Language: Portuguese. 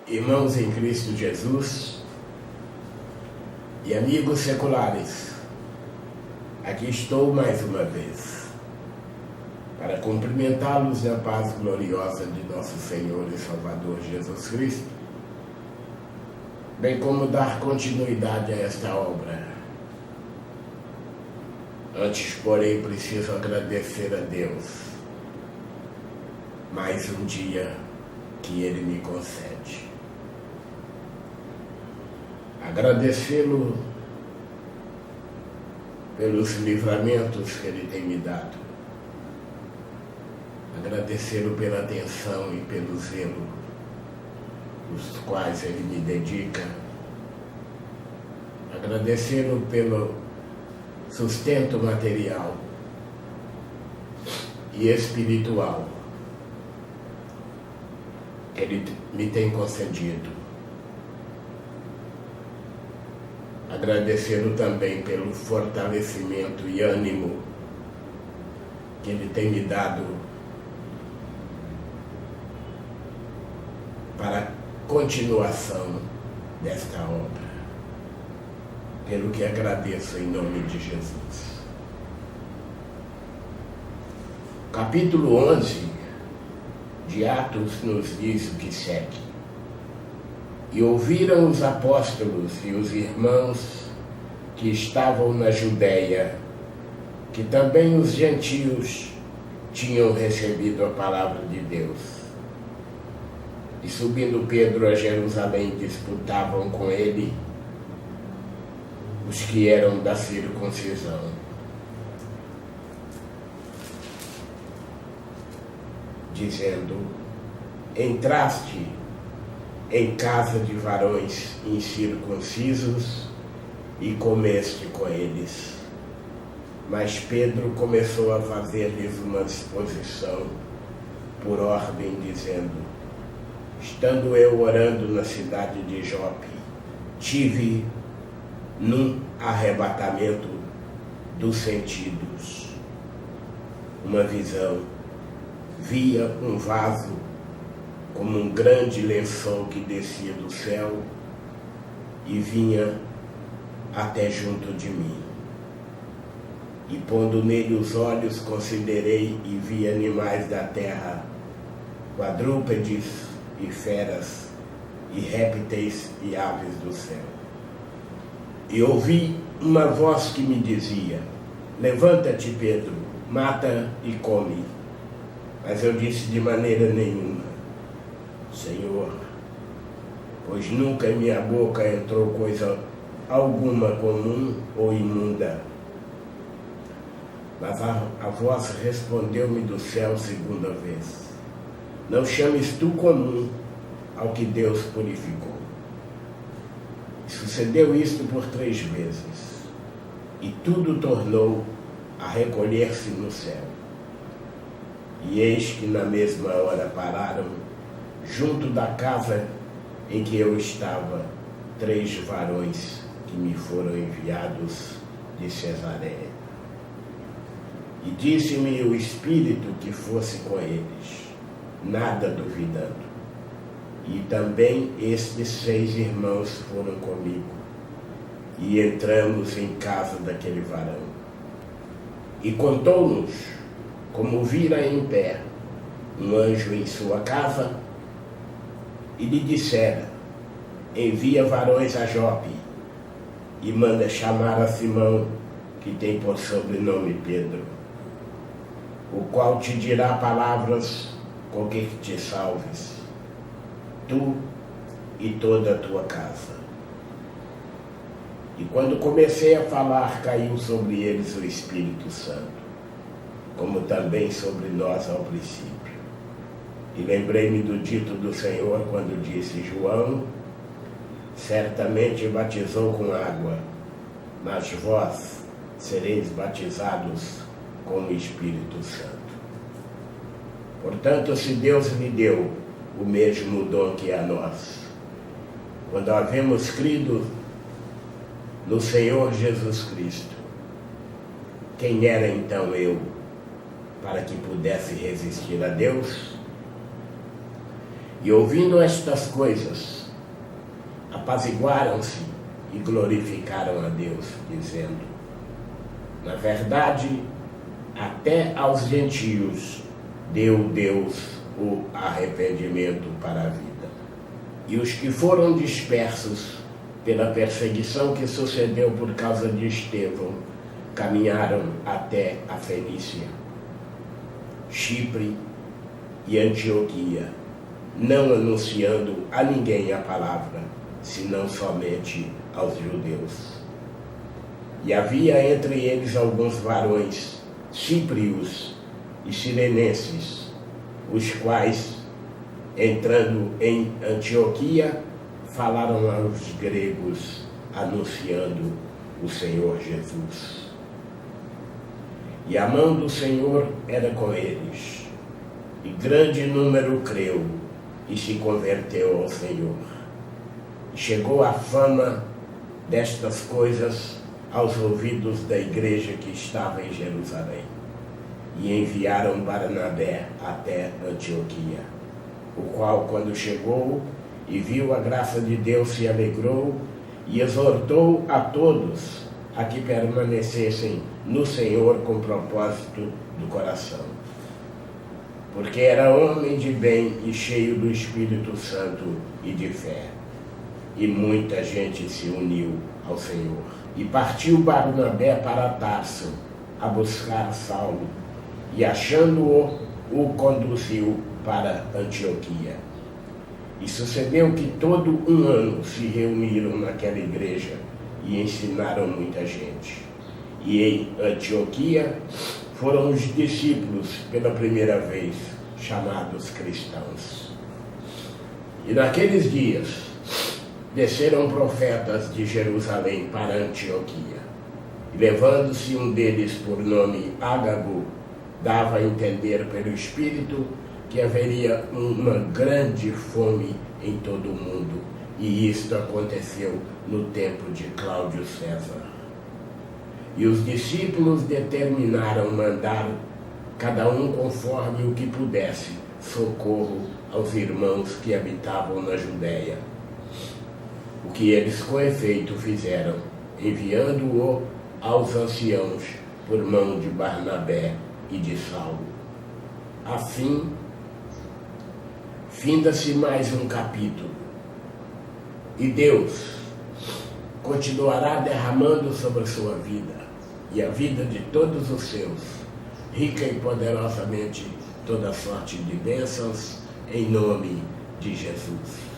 Irmãos em Cristo Jesus e amigos seculares, aqui estou mais uma vez para cumprimentá-los na paz gloriosa de nosso Senhor e Salvador Jesus Cristo, bem como dar continuidade a esta obra. Antes, porém, preciso agradecer a Deus mais um dia que Ele me concede. Agradecê-lo pelos livramentos que Ele tem me dado. Agradecê-lo pela atenção e pelo zelo, os quais Ele me dedica. Agradecê-lo pelo sustento material e espiritual que Ele me tem concedido. Agradecê-lo também pelo fortalecimento e ânimo que Ele tem me dado para a continuação desta obra, pelo que agradeço em nome de Jesus. Capítulo 11 de Atos nos diz o que segue. E ouviram os apóstolos e os irmãos que estavam na Judéia, que também os gentios tinham recebido a palavra de Deus. E subindo Pedro a Jerusalém, disputavam com ele os que eram da circuncisão, dizendo: entraste em casa de varões incircuncisos e comeste com eles. Mas Pedro começou a fazer-lhes uma exposição por ordem, dizendo: estando eu orando na cidade de Jope, tive num arrebatamento dos sentidos uma visão. Via um vaso como um grande lençol que descia do céu e vinha até junto de mim. E pondo nele os olhos, considerei e vi animais da terra, quadrúpedes e feras, e répteis e aves do céu. E ouvi uma voz que me dizia: levanta-te, Pedro, mata e come. Mas eu disse: de maneira nenhuma, Senhor, pois nunca em minha boca entrou coisa alguma comum ou imunda. Mas a voz respondeu-me do céu segunda vez: não chames tu comum ao que Deus purificou. E sucedeu isto por 3 vezes, e tudo tornou a recolher-se no céu. E eis que na mesma hora pararam, junto da casa em que eu estava, 3 varões que me foram enviados de Cesareia. E disse-me o Espírito que fosse com eles, nada duvidando. E também estes 6 irmãos foram comigo, e entramos em casa daquele varão. E contou-nos como vira em pé um anjo em sua casa, e lhe dissera: envia varões a Jope, e manda chamar a Simão, que tem por sobrenome Pedro, o qual te dirá palavras com que te salves, tu e toda a tua casa. E quando comecei a falar, caiu sobre eles o Espírito Santo, como também sobre nós ao princípio. E lembrei-me do dito do Senhor quando disse: João certamente batizou com água, mas vós sereis batizados com o Espírito Santo. Portanto, se Deus lhe deu o mesmo dom que a nós, quando havemos crido no Senhor Jesus Cristo, quem era então eu para que pudesse resistir a Deus? E ouvindo estas coisas, apaziguaram-se e glorificaram a Deus, dizendo: na verdade, até aos gentios deu Deus o arrependimento para a vida. E os que foram dispersos pela perseguição que sucedeu por causa de Estevão, caminharam até a Fenícia, Chipre e Antioquia, não anunciando a ninguém a palavra, senão somente aos judeus. E havia entre eles alguns varões cíprios e sirenenses, os quais, entrando em Antioquia, falaram aos gregos, anunciando o Senhor Jesus. E a mão do Senhor era com eles, e grande número creu e se converteu ao Senhor. E chegou a fama destas coisas aos ouvidos da igreja que estava em Jerusalém. E enviaram Barnabé até Antioquia, o qual, quando chegou e viu a graça de Deus, se alegrou e exortou a todos a que permanecessem no Senhor com propósito do coração. Porque era homem de bem e cheio do Espírito Santo e de fé. E muita gente se uniu ao Senhor. E partiu Barnabé para Tarso a buscar Saulo, e achando-o, o conduziu para Antioquia. E sucedeu que todo um ano se reuniram naquela igreja e ensinaram muita gente. E em Antioquia foram os discípulos pela primeira vez chamados cristãos. E naqueles dias desceram profetas de Jerusalém para Antioquia. E levando-se um deles por nome Ágago, dava a entender pelo Espírito que haveria uma grande fome em todo o mundo, e isto aconteceu no tempo de Cláudio César. E os discípulos determinaram mandar, cada um conforme o que pudesse, socorro aos irmãos que habitavam na Judéia. O que eles com efeito fizeram, enviando-o aos anciãos por mão de Barnabé e de Saulo. Assim, finda-se mais um capítulo, e Deus continuará derramando sobre a sua vida e a vida de todos os seus, rica e poderosamente, toda sorte de bênçãos, em nome de Jesus.